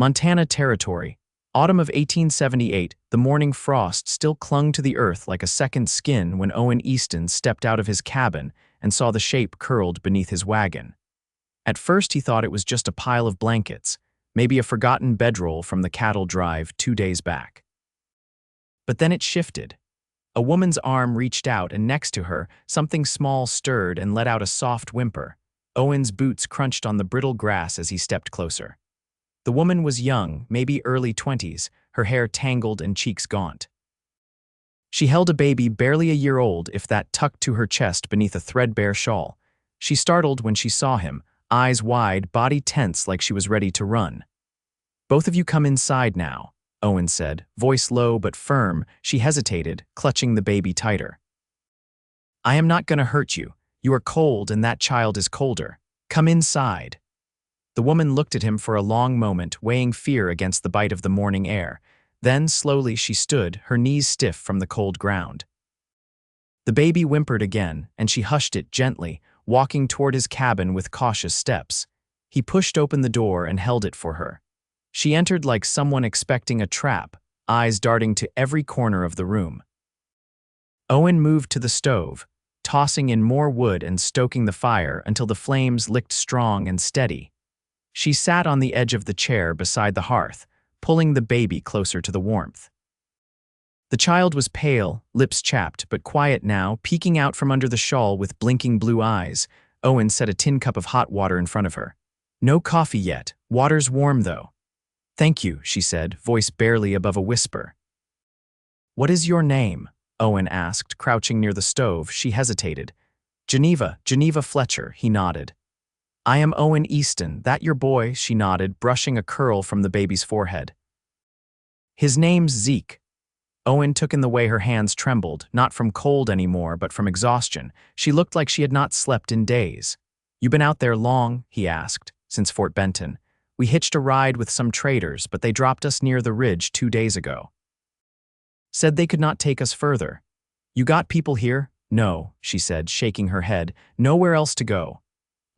Montana Territory. Autumn of 1878, the morning frost still clung to the earth like a second skin when Owen Easton stepped out of his cabin and saw the shape curled beneath his wagon. At first he thought it was just a pile of blankets, maybe a forgotten bedroll from the cattle drive 2 days back. But then it shifted. A woman's arm reached out, and next to her, something small stirred and let out a soft whimper. Owen's boots crunched on the brittle grass as he stepped closer. The woman was young, maybe early 20s, her hair tangled and cheeks gaunt. She held a baby barely a year old, if that, tucked to her chest beneath a threadbare shawl. She startled when she saw him, eyes wide, body tense like she was ready to run. "Both of you come inside now," Owen said, voice low but firm. She hesitated, clutching the baby tighter. "I am not going to hurt you. You are cold and that child is colder. Come inside." The woman looked at him for a long moment, weighing fear against the bite of the morning air. Then, slowly, she stood, her knees stiff from the cold ground. The baby whimpered again, and she hushed it gently, walking toward his cabin with cautious steps. He pushed open the door and held it for her. She entered like someone expecting a trap, eyes darting to every corner of the room. Owen moved to the stove, tossing in more wood and stoking the fire until the flames licked strong and steady. She sat on the edge of the chair beside the hearth, pulling the baby closer to the warmth. The child was pale, lips chapped, but quiet now, peeking out from under the shawl with blinking blue eyes. Owen set a tin cup of hot water in front of her. "No coffee yet. Water's warm, though." "Thank you," she said, voice barely above a whisper. "What is your name?" Owen asked, crouching near the stove. She hesitated. Geneva Fletcher," he nodded. "I am Owen Easton. That your boy?" she nodded, brushing a curl from the baby's forehead. "His name's Zeke." Owen took in the way her hands trembled, not from cold anymore, but from exhaustion. She looked like she had not slept in days. "You been out there long?" he asked. "Since Fort Benton. We hitched a ride with some traders, but they dropped us near the ridge 2 days ago. Said they could not take us further." "You got people here?" "No," she said, shaking her head. "Nowhere else to go."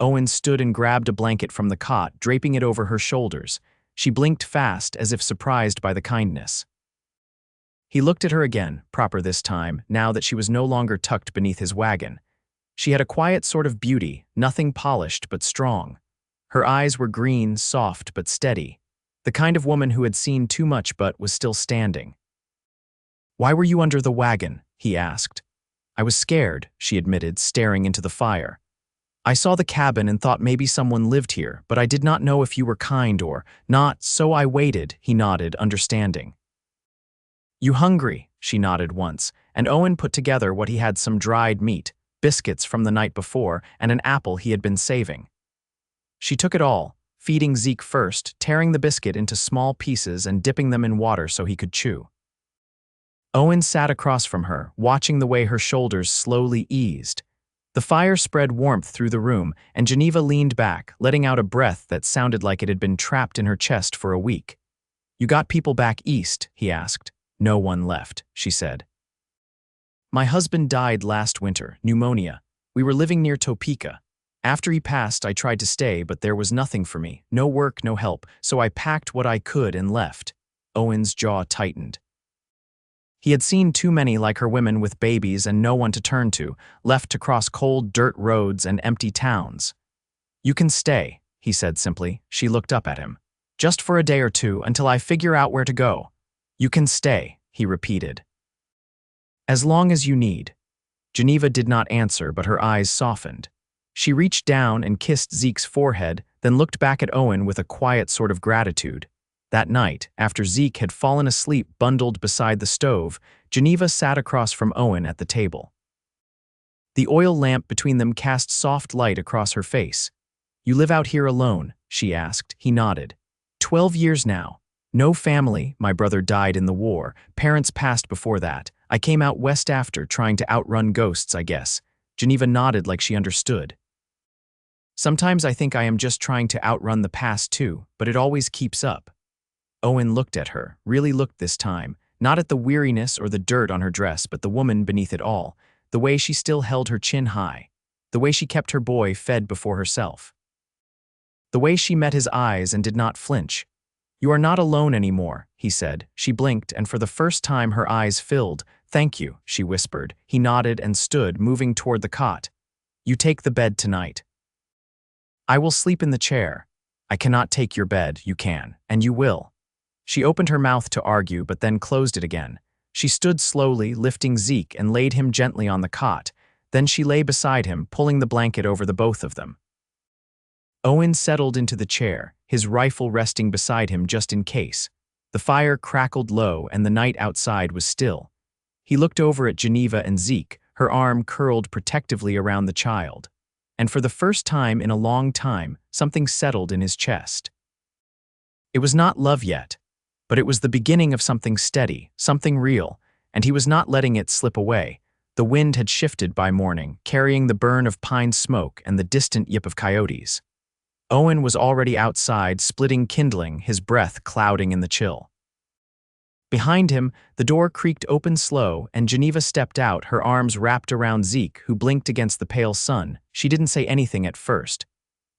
Owen stood and grabbed a blanket from the cot, draping it over her shoulders. She blinked fast, as if surprised by the kindness. He looked at her again, proper this time, now that she was no longer tucked beneath his wagon. She had a quiet sort of beauty, nothing polished but strong. Her eyes were green, soft but steady, the kind of woman who had seen too much but was still standing. "Why were you under the wagon?" he asked. "I was scared," she admitted, staring into the fire. "I saw the cabin and thought maybe someone lived here, but I did not know if you were kind or not, so I waited," he nodded, understanding. "You hungry?" she nodded once, and Owen put together what he had: some dried meat, biscuits from the night before, and an apple he had been saving. She took it all, feeding Zeke first, tearing the biscuit into small pieces and dipping them in water so he could chew. Owen sat across from her, watching the way her shoulders slowly eased. The fire spread warmth through the room, and Geneva leaned back, letting out a breath that sounded like it had been trapped in her chest for a week. "You got people back east?" he asked. "No one left," she said. "My husband died last winter, pneumonia. We were living near Topeka. After he passed, I tried to stay, but there was nothing for me. No work, no help, so I packed what I could and left." Owen's jaw tightened. He had seen too many like her women with babies and no one to turn to, left to cross cold dirt roads and empty towns. "You can stay," he said simply. She looked up at him. "Just for a day or two, until I figure out where to go." "You can stay," he repeated. "As long as you need." Geneva did not answer, but her eyes softened. She reached down and kissed Zeke's forehead, then looked back at Owen with a quiet sort of gratitude. That night, after Zeke had fallen asleep bundled beside the stove, Geneva sat across from Owen at the table. The oil lamp between them cast soft light across her face. "You live out here alone?" she asked. He nodded. 12 years now. No family. My brother died in the war. Parents passed before that. I came out west after, trying to outrun ghosts, I guess." Geneva nodded like she understood. "Sometimes I think I am just trying to outrun the past too, but it always keeps up." Owen looked at her, really looked this time, not at the weariness or the dirt on her dress, but the woman beneath it all, the way she still held her chin high, the way she kept her boy fed before herself. The way she met his eyes and did not flinch. "You are not alone anymore," he said. She blinked, and for the first time her eyes filled. "Thank you," she whispered. He nodded and stood, moving toward the cot. "You take the bed tonight." "I will sleep in the chair." "I cannot take your bed, you can, and you will." She opened her mouth to argue, but then closed it again. She stood slowly, lifting Zeke, and laid him gently on the cot. Then she lay beside him, pulling the blanket over the both of them. Owen settled into the chair, his rifle resting beside him just in case. The fire crackled low, and the night outside was still. He looked over at Geneva and Zeke, her arm curled protectively around the child. And for the first time in a long time, something settled in his chest. It was not love yet, but it was the beginning of something steady, something real, and he was not letting it slip away. The wind had shifted by morning, carrying the burn of pine smoke and the distant yip of coyotes. Owen was already outside, splitting kindling, his breath clouding in the chill. Behind him, the door creaked open slow, and Geneva stepped out, her arms wrapped around Zeke, who blinked against the pale sun. She didn't say anything at first.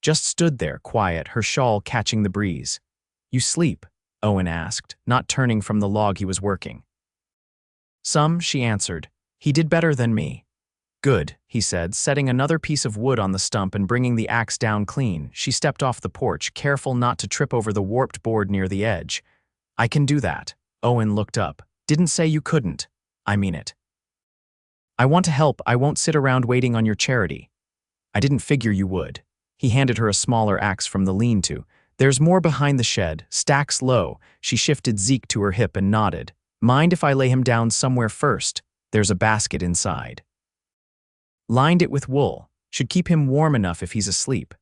Just stood there, quiet, her shawl catching the breeze. "You sleep?" Owen asked, not turning from the log he was working. "Some," she answered. "He did better than me." "Good," he said, setting another piece of wood on the stump and bringing the axe down clean. She stepped off the porch, careful not to trip over the warped board near the edge. "I can do that." Owen looked up. "Didn't say you couldn't. I mean it. I want to help. I won't sit around waiting on your charity." "I didn't figure you would." He handed her a smaller axe from the lean-to. "There's more behind the shed, stacks low." She shifted Zeke to her hip and nodded. "Mind if I lay him down somewhere first? There's a basket inside. Lined it with wool. Should keep him warm enough if he's asleep."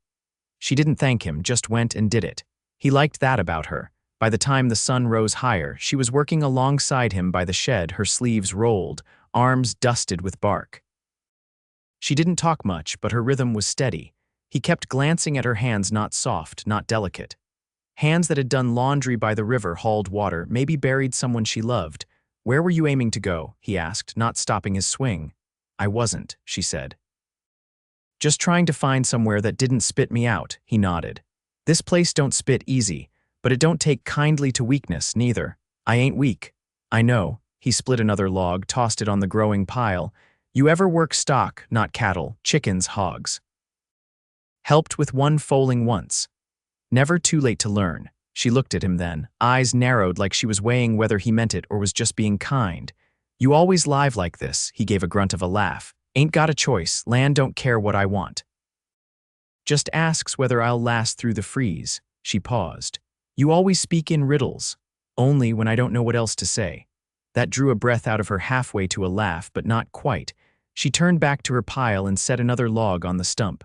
She didn't thank him, just went and did it. He liked that about her. By the time the sun rose higher, she was working alongside him by the shed, her sleeves rolled, arms dusted with bark. She didn't talk much, but her rhythm was steady. He kept glancing at her hands, not soft, not delicate. Hands that had done laundry by the river, hauled water, maybe buried someone she loved. "Where were you aiming to go?" he asked, not stopping his swing. "I wasn't," she said. "Just trying to find somewhere that didn't spit me out," he nodded. "This place don't spit easy, but it don't take kindly to weakness, neither. I ain't weak." "I know." He split another log, tossed it on the growing pile. "You ever work stock, not cattle, chickens, hogs?" "Helped with one foaling once." "Never too late to learn." She looked at him then, eyes narrowed like she was weighing whether he meant it or was just being kind. "You always live like this," he gave a grunt of a laugh. "Ain't got a choice, land don't care what I want. Just asks whether I'll last through the freeze." She paused. "You always speak in riddles." "Only when I don't know what else to say." That drew a breath out of her, halfway to a laugh, but not quite. She turned back to her pile and set another log on the stump.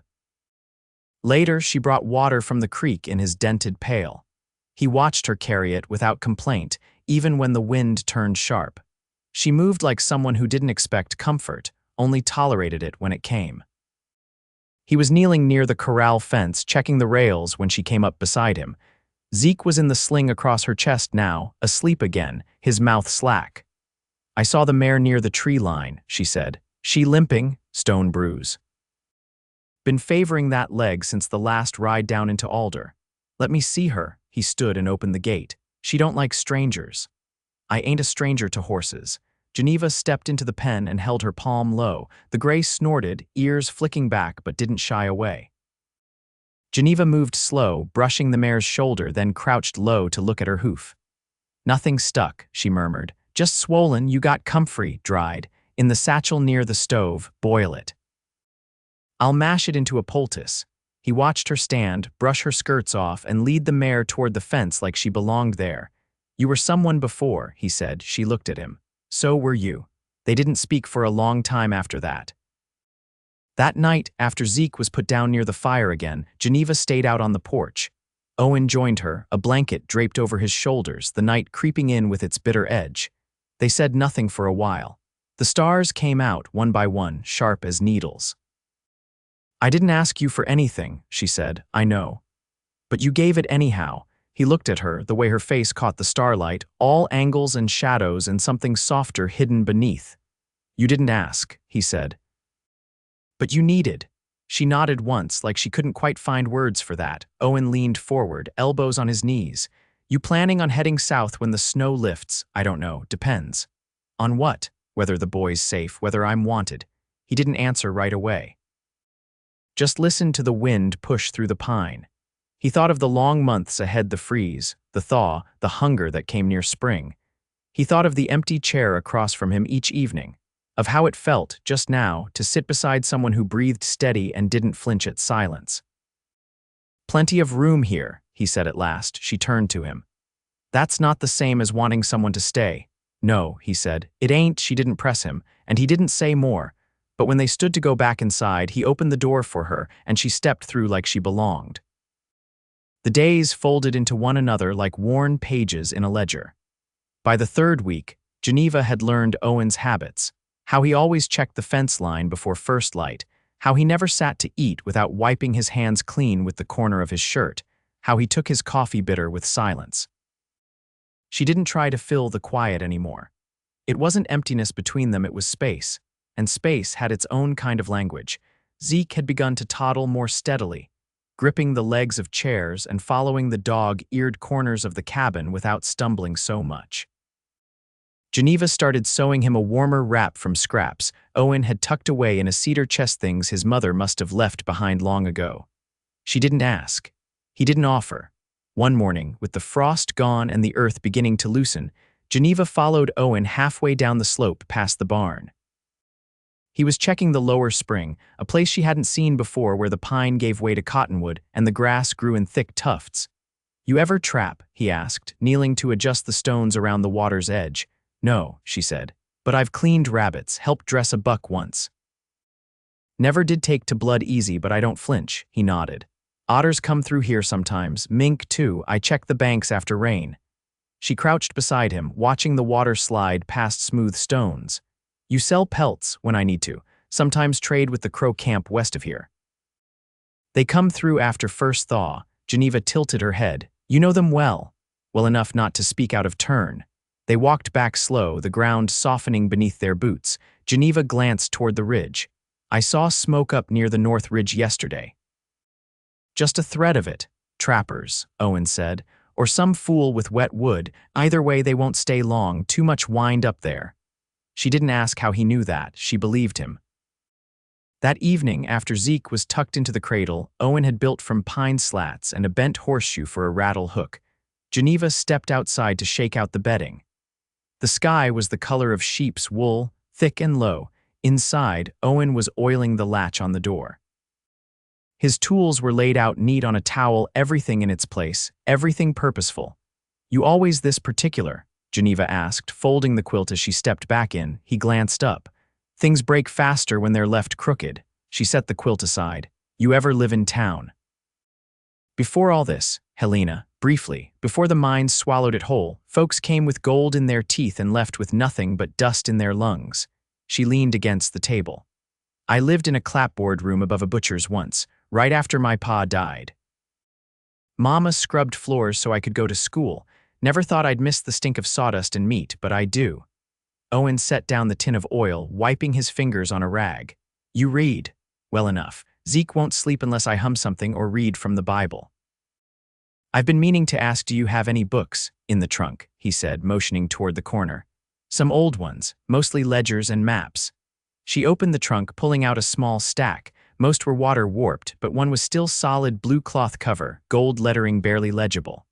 Later, she brought water from the creek in his dented pail. He watched her carry it without complaint, even when the wind turned sharp. She moved like someone who didn't expect comfort, only tolerated it when it came. He was kneeling near the corral fence, checking the rails when she came up beside him. Zeke was in the sling across her chest now, asleep again, his mouth slack. "I saw the mare near the tree line," she said. "She limping, stone bruise. Been favoring that leg since the last ride down into Alder." "Let me see her." He stood and opened the gate. "She don't like strangers." "I ain't a stranger to horses." Geneva stepped into the pen and held her palm low. The gray snorted, ears flicking back, but didn't shy away. Geneva moved slow, brushing the mare's shoulder, then crouched low to look at her hoof. "Nothing stuck," she murmured. "Just swollen, you got comfrey, dried. In the satchel near the stove, boil it. I'll mash it into a poultice." He watched her stand, brush her skirts off, and lead the mare toward the fence like she belonged there. "You were someone before," he said. She looked at him. "So were you." They didn't speak for a long time after that. That night, after Zeke was put down near the fire again, Geneva stayed out on the porch. Owen joined her, a blanket draped over his shoulders, the night creeping in with its bitter edge. They said nothing for a while. The stars came out, one by one, sharp as needles. "I didn't ask you for anything," she said. "I know. But you gave it anyhow." He looked at her, the way her face caught the starlight, all angles and shadows and something softer hidden beneath. "You didn't ask," he said. "But you needed." She nodded once, like she couldn't quite find words for that. Owen leaned forward, elbows on his knees. You planning on heading south when the snow lifts? I don't know, depends. On what? Whether the boy's safe, whether I'm wanted. He didn't answer right away. Just listened to the wind push through the pine. He thought of the long months ahead, the freeze, the thaw, the hunger that came near spring. He thought of the empty chair across from him each evening, of how it felt, just now, to sit beside someone who breathed steady and didn't flinch at silence. Plenty of room here, he said at last. She turned to him. That's not the same as wanting someone to stay. No, he said. It ain't. She didn't press him, and he didn't say more. But when they stood to go back inside, he opened the door for her, and she stepped through like she belonged. The days folded into one another like worn pages in a ledger. By the third week, Geneva had learned Owen's habits, how he always checked the fence line before first light, how he never sat to eat without wiping his hands clean with the corner of his shirt, how he took his coffee bitter with silence. She didn't try to fill the quiet anymore. It wasn't emptiness between them, it was space. And space had its own kind of language. Zeke had begun to toddle more steadily, gripping the legs of chairs and following the dog-eared corners of the cabin without stumbling so much. Geneva started sewing him a warmer wrap from scraps Owen had tucked away in a cedar chest, things his mother must have left behind long ago. She didn't ask. He didn't offer. One morning, with the frost gone and the earth beginning to loosen, Geneva followed Owen halfway down the slope past the barn. He was checking the lower spring, a place she hadn't seen before, where the pine gave way to cottonwood and the grass grew in thick tufts. You ever trap? He asked, kneeling to adjust the stones around the water's edge. No, she said, but I've cleaned rabbits, helped dress a buck once. Never did take to blood easy, but I don't flinch, he nodded. Otters come through here sometimes, mink too. I check the banks after rain. She crouched beside him, watching the water slide past smooth stones. You sell pelts when I need to, sometimes trade with the Crow camp west of here. They come through after first thaw. Geneva tilted her head. You know them well. Well enough not to speak out of turn. They walked back slow, the ground softening beneath their boots. Geneva glanced toward the ridge. I saw smoke up near the north ridge yesterday. Just a thread of it. Trappers, Owen said. Or some fool with wet wood. Either way, they won't stay long. Too much wind up there. She didn't ask how he knew that. She believed him. That evening, after Zeke was tucked into the cradle, Owen had built from pine slats and a bent horseshoe for a rattle hook. Geneva stepped outside to shake out the bedding. The sky was the color of sheep's wool, thick and low. Inside, Owen was oiling the latch on the door. His tools were laid out neat on a towel, everything in its place, everything purposeful. You always this particular? Geneva asked, folding the quilt as she stepped back in. He glanced up. Things break faster when they're left crooked. She set the quilt aside. You ever live in town? Before all this, Helena, briefly, before the mines swallowed it whole, folks came with gold in their teeth and left with nothing but dust in their lungs. She leaned against the table. I lived in a clapboard room above a butcher's once, right after my pa died. Mama scrubbed floors so I could go to school. Never thought I'd miss the stink of sawdust and meat, but I do. Owen set down the tin of oil, wiping his fingers on a rag. You read. Well enough. Zeke won't sleep unless I hum something or read from the Bible. I've been meaning to ask, do you have any books? In the trunk, he said, motioning toward the corner. Some old ones, mostly ledgers and maps. She opened the trunk, pulling out a small stack. Most were water-warped, but one was still solid blue cloth cover, gold lettering barely legible.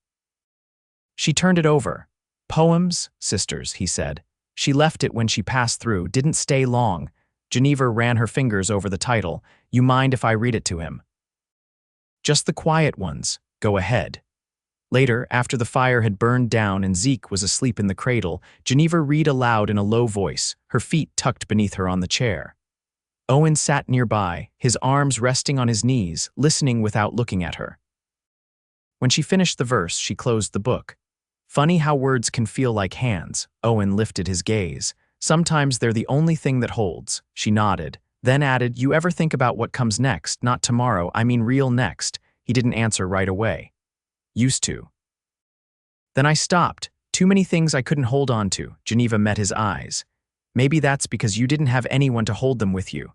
She turned it over. Poems, sisters, he said. She left it when she passed through, didn't stay long. Geneva ran her fingers over the title. You mind if I read it to him? Just the quiet ones. Go ahead. Later, after the fire had burned down and Zeke was asleep in the cradle, Geneva read aloud in a low voice, her feet tucked beneath her on the chair. Owen sat nearby, his arms resting on his knees, listening without looking at her. When she finished the verse, she closed the book. Funny how words can feel like hands. Owen lifted his gaze. Sometimes they're the only thing that holds. She nodded, then added, you ever think about what comes next? Not tomorrow, I mean real next. He didn't answer right away. Used to. Then I stopped. Too many things I couldn't hold on to. Geneva met his eyes. Maybe that's because you didn't have anyone to hold them with you.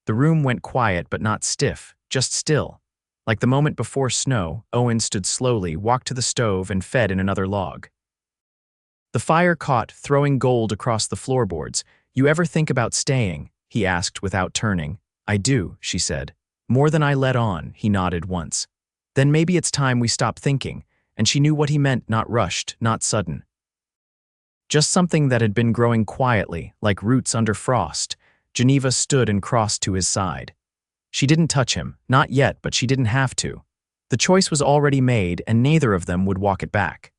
The room went quiet but not stiff, just still. Like the moment before snow, Owen stood slowly, walked to the stove, and fed in another log. The fire caught, throwing gold across the floorboards. "You ever think about staying?" he asked without turning. "I do," she said. "More than I let on," he nodded once. "Then maybe it's time we stop thinking," and she knew what he meant, not rushed, not sudden. Just something that had been growing quietly, like roots under frost. Geneva stood and crossed to his side. She didn't touch him, not yet, but she didn't have to. The choice was already made, and neither of them would walk it back.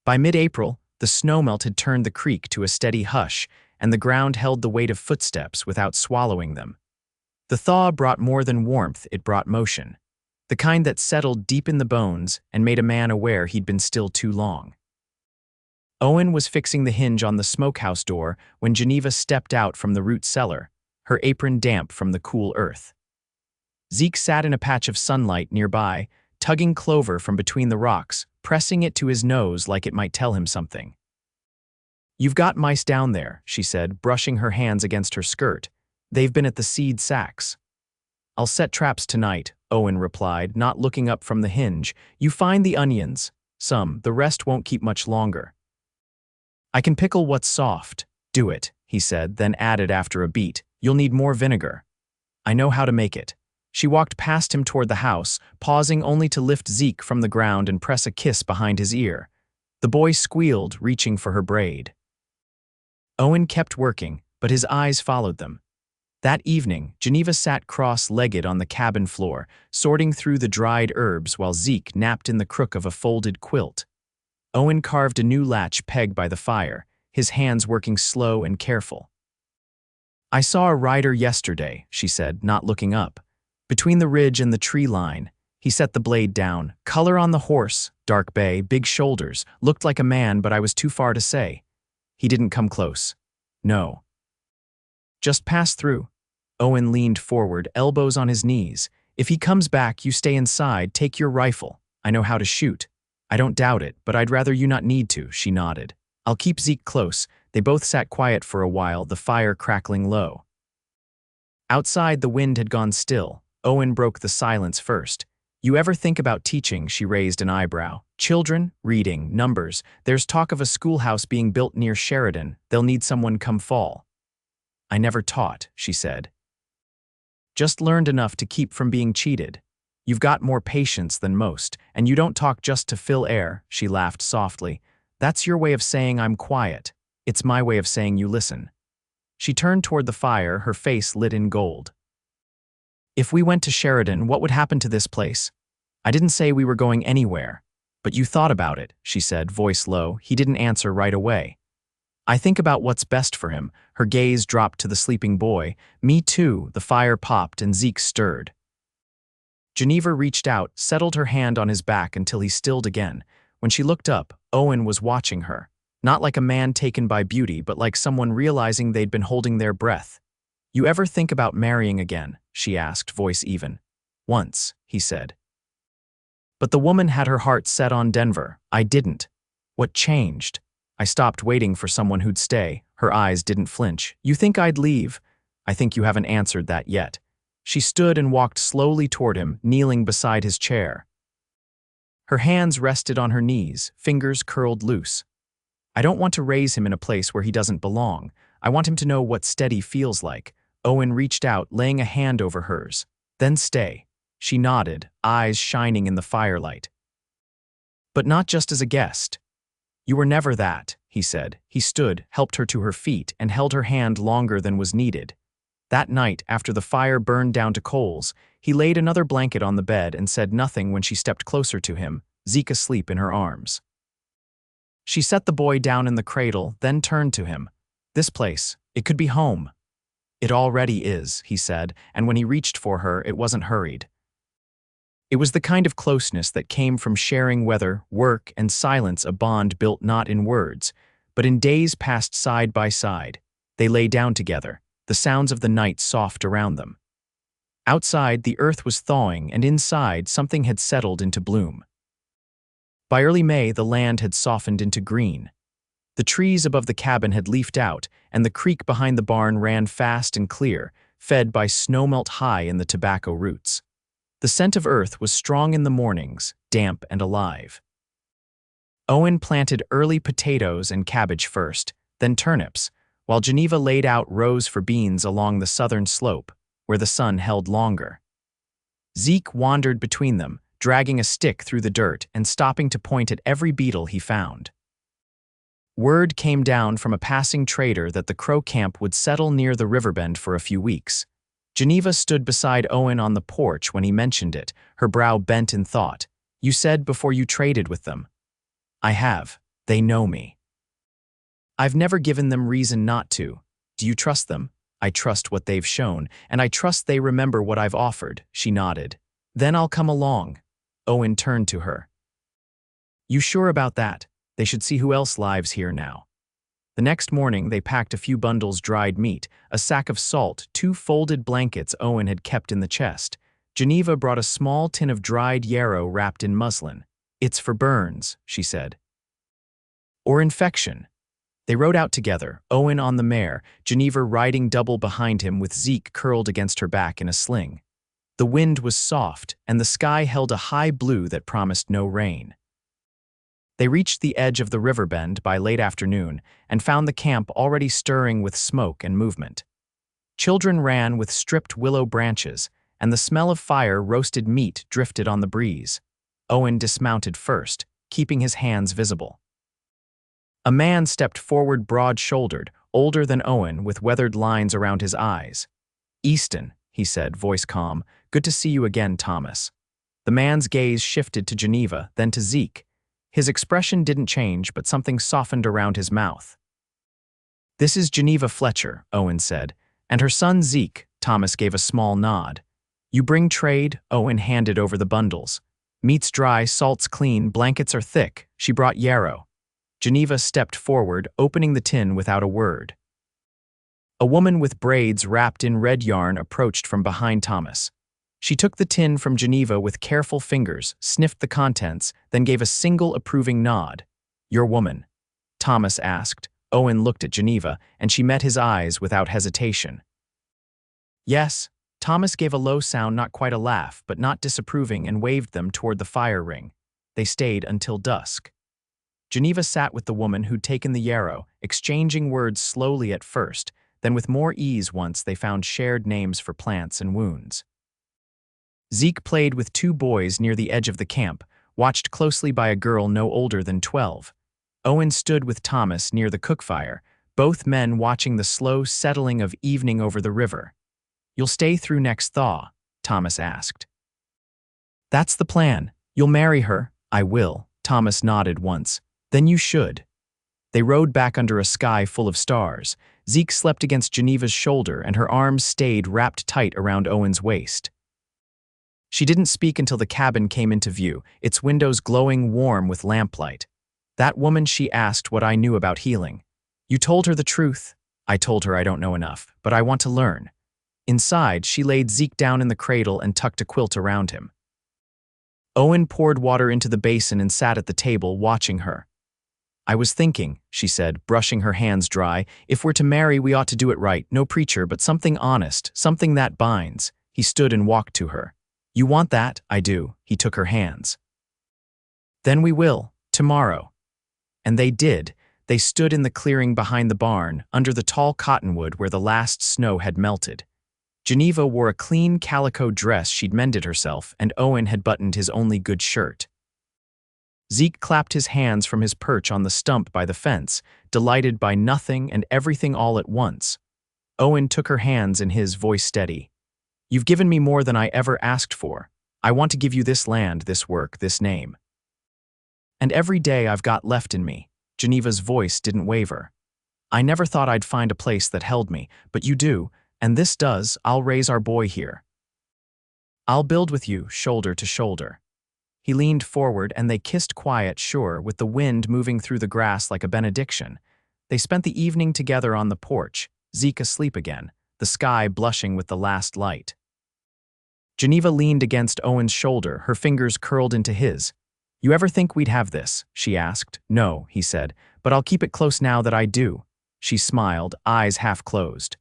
By mid-April, the snowmelt had turned the creek to a steady hush, and the ground held the weight of footsteps without swallowing them. The thaw brought more than warmth, it brought motion. The kind that settled deep in the bones and made a man aware he'd been still too long. Owen was fixing the hinge on the smokehouse door when Geneva stepped out from the root cellar, her apron damp from the cool earth. Zeke sat in a patch of sunlight nearby, tugging clover from between the rocks, pressing it to his nose like it might tell him something. "You've got mice down there," she said, brushing her hands against her skirt. "They've been at the seed sacks." "I'll set traps tonight," Owen replied, not looking up from the hinge. "You find the onions. Some, the rest won't keep much longer." "I can pickle what's soft." "Do it," he said, then added after a beat, "You'll need more vinegar." "I know how to make it." She walked past him toward the house, pausing only to lift Zeke from the ground and press a kiss behind his ear. The boy squealed, reaching for her braid. Owen kept working, but his eyes followed them. That evening, Geneva sat cross-legged on the cabin floor, sorting through the dried herbs while Zeke napped in the crook of a folded quilt. Owen carved a new latch peg by the fire, his hands working slow and careful. "I saw a rider yesterday," she said, not looking up. "Between the ridge and the tree line." He set the blade down. "Color on the horse, dark bay, big shoulders, looked like a man, but I was too far to say." He didn't come close. "No." "Just pass through." Owen leaned forward, elbows on his knees. "If he comes back, you stay inside, take your rifle. I know how to shoot." "I don't doubt it, but I'd rather you not need to," she nodded. "I'll keep Zeke close." They both sat quiet for a while, the fire crackling low. Outside, the wind had gone still. Owen broke the silence first. "You ever think about teaching?" She raised an eyebrow. "Children, reading, numbers. There's talk of a schoolhouse being built near Sheridan. They'll need someone come fall." "I never taught," she said. "Just learned enough to keep from being cheated. You've got more patience than most, and you don't talk just to fill air," she laughed softly. "That's your way of saying I'm quiet. It's my way of saying you listen." She turned toward the fire, her face lit in gold. "If we went to Sheridan, what would happen to this place?" "I didn't say we were going anywhere. But you thought about it," she said, voice low. He didn't answer right away. "I think about what's best for him." Her gaze dropped to the sleeping boy. "Me too." The fire popped and Zeke stirred. Geneva reached out, settled her hand on his back until he stilled again. When she looked up, Owen was watching her. Not like a man taken by beauty, but like someone realizing they'd been holding their breath. "You ever think about marrying again?" she asked, voice even. "Once," he said. But the woman had her heart set on Denver. "I didn't." "What changed?" "I stopped waiting for someone who'd stay." Her eyes didn't flinch. "You think I'd leave?" "I think you haven't answered that yet." She stood and walked slowly toward him, kneeling beside his chair. Her hands rested on her knees, fingers curled loose. "I don't want to raise him in a place where he doesn't belong. I want him to know what steady feels like." Owen reached out, laying a hand over hers. "Then stay." She nodded, eyes shining in the firelight. "But not just as a guest." "You were never that," he said. He stood, helped her to her feet, and held her hand longer than was needed. That night, after the fire burned down to coals, he laid another blanket on the bed and said nothing when she stepped closer to him, Zeke asleep in her arms. She set the boy down in the cradle, then turned to him. "This place, it could be home." "It already is," he said, and when he reached for her, it wasn't hurried. It was the kind of closeness that came from sharing weather, work, and silence, a bond built not in words, but in days passed side by side. They lay down together, the sounds of the night soft around them. Outside, the earth was thawing, and inside, something had settled into bloom. By early May, the land had softened into green. The trees above the cabin had leafed out, and the creek behind the barn ran fast and clear, fed by snowmelt high in the tobacco roots. The scent of earth was strong in the mornings, damp and alive. Owen planted early potatoes and cabbage first, then turnips, while Geneva laid out rows for beans along the southern slope, where the sun held longer. Zeke wandered between them, dragging a stick through the dirt and stopping to point at every beetle he found. Word came down from a passing trader that the Crow camp would settle near the riverbend for a few weeks. Geneva stood beside Owen on the porch when he mentioned it, her brow bent in thought. "You said before you traded with them." "I have. They know me." "I've never given them reason not to. Do you trust them?" "I trust what they've shown, and I trust they remember what I've offered," she nodded. "Then I'll come along." Owen turned to her. "You sure about that? They should see who else lives here now." The next morning they packed a few bundles dried meat, a sack of salt, 2 folded blankets Owen had kept in the chest. Geneva brought a small tin of dried yarrow wrapped in muslin. "It's for burns," she said. "Or infection." They rode out together, Owen on the mare, Geneva riding double behind him with Zeke curled against her back in a sling. The wind was soft, and the sky held a high blue that promised no rain. They reached the edge of the river bend by late afternoon and found the camp already stirring with smoke and movement. Children ran with stripped willow branches, and the smell of fire roasted meat drifted on the breeze. Owen dismounted first, keeping his hands visible. A man stepped forward broad-shouldered, older than Owen, with weathered lines around his eyes. "Easton," he said, voice calm. "Good to see you again, Thomas." The man's gaze shifted to Geneva, then to Zeke. His expression didn't change, but something softened around his mouth. "This is Geneva Fletcher," Owen said, "and her son Zeke." Thomas gave a small nod. "You bring trade?" Owen handed over the bundles. "Meat's dry, salt's clean, blankets are thick." She brought yarrow. Geneva stepped forward, opening the tin without a word. A woman with braids wrapped in red yarn approached from behind Thomas. She took the tin from Geneva with careful fingers, sniffed the contents, then gave a single approving nod. "Your woman?" Thomas asked. Owen looked at Geneva, and she met his eyes without hesitation. "Yes." Thomas gave a low sound, not quite a laugh, but not disapproving, and waved them toward the fire ring. They stayed until dusk. Geneva sat with the woman who'd taken the yarrow, exchanging words slowly at first, then with more ease once they found shared names for plants and wounds. Zeke played with 2 boys near the edge of the camp, watched closely by a girl no older than 12. Owen stood with Thomas near the cookfire, both men watching the slow settling of evening over the river. "You'll stay through next thaw?" Thomas asked. "That's the plan. You'll marry her?" "I will." Thomas nodded once. "Then you should." They rode back under a sky full of stars. Zeke slept against Geneva's shoulder, and her arms stayed wrapped tight around Owen's waist. She didn't speak until the cabin came into view, its windows glowing warm with lamplight. "That woman," she asked what I knew about healing. "You told her the truth?" "I told her I don't know enough, but I want to learn." Inside, she laid Zeke down in the cradle and tucked a quilt around him. Owen poured water into the basin and sat at the table, watching her. "I was thinking," she said, brushing her hands dry, "if we're to marry, we ought to do it right. No preacher, but something honest, something that binds." He stood and walked to her. "You want that?" "I do." He took her hands. "Then we will, tomorrow." And they did. They stood in the clearing behind the barn, under the tall cottonwood where the last snow had melted. Geneva wore a clean calico dress she'd mended herself, and Owen had buttoned his only good shirt. Zeke clapped his hands from his perch on the stump by the fence, delighted by nothing and everything all at once. Owen took her hands in his, voice steady. "You've given me more than I ever asked for. I want to give you this land, this work, this name. And every day I've got left in me." Geneva's voice didn't waver. "I never thought I'd find a place that held me, but you do, and this does. I'll raise our boy here. I'll build with you, shoulder to shoulder." He leaned forward and they kissed quiet, sure, with the wind moving through the grass like a benediction. They spent the evening together on the porch, Zeke asleep again, the sky blushing with the last light. Geneva leaned against Owen's shoulder, her fingers curled into his. "You ever think we'd have this?" she asked. "No," he said, "but I'll keep it close now that I do." She smiled, eyes half closed.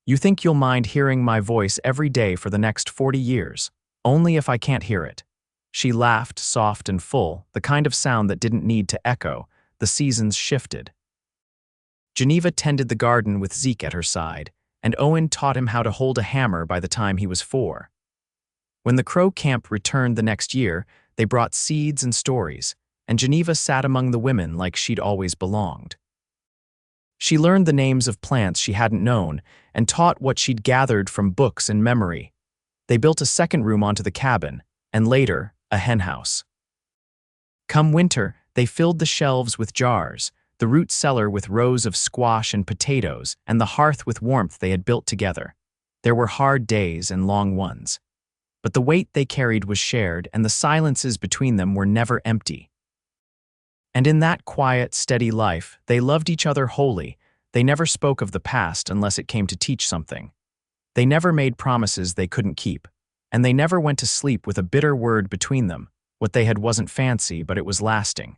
"You think you'll mind hearing my voice every day for the next 40 years?" Only if I can't hear it." She laughed, soft and full, the kind of sound that didn't need to echo. The seasons shifted. Geneva tended the garden with Zeke at her side, and Owen taught him how to hold a hammer by the time he was 4. When the Crow camp returned the next year, they brought seeds and stories, and Geneva sat among the women like she'd always belonged. She learned the names of plants she hadn't known and taught what she'd gathered from books and memory. They built a second room onto the cabin, and later, a henhouse. Come winter, they filled the shelves with jars, the root cellar with rows of squash and potatoes, and the hearth with warmth they had built together. There were hard days and long ones. But the weight they carried was shared, and the silences between them were never empty. And in that quiet, steady life, they loved each other wholly. They never spoke of the past unless it came to teach something. They never made promises they couldn't keep, and they never went to sleep with a bitter word between them. What they had wasn't fancy, but it was lasting.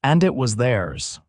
And it was theirs.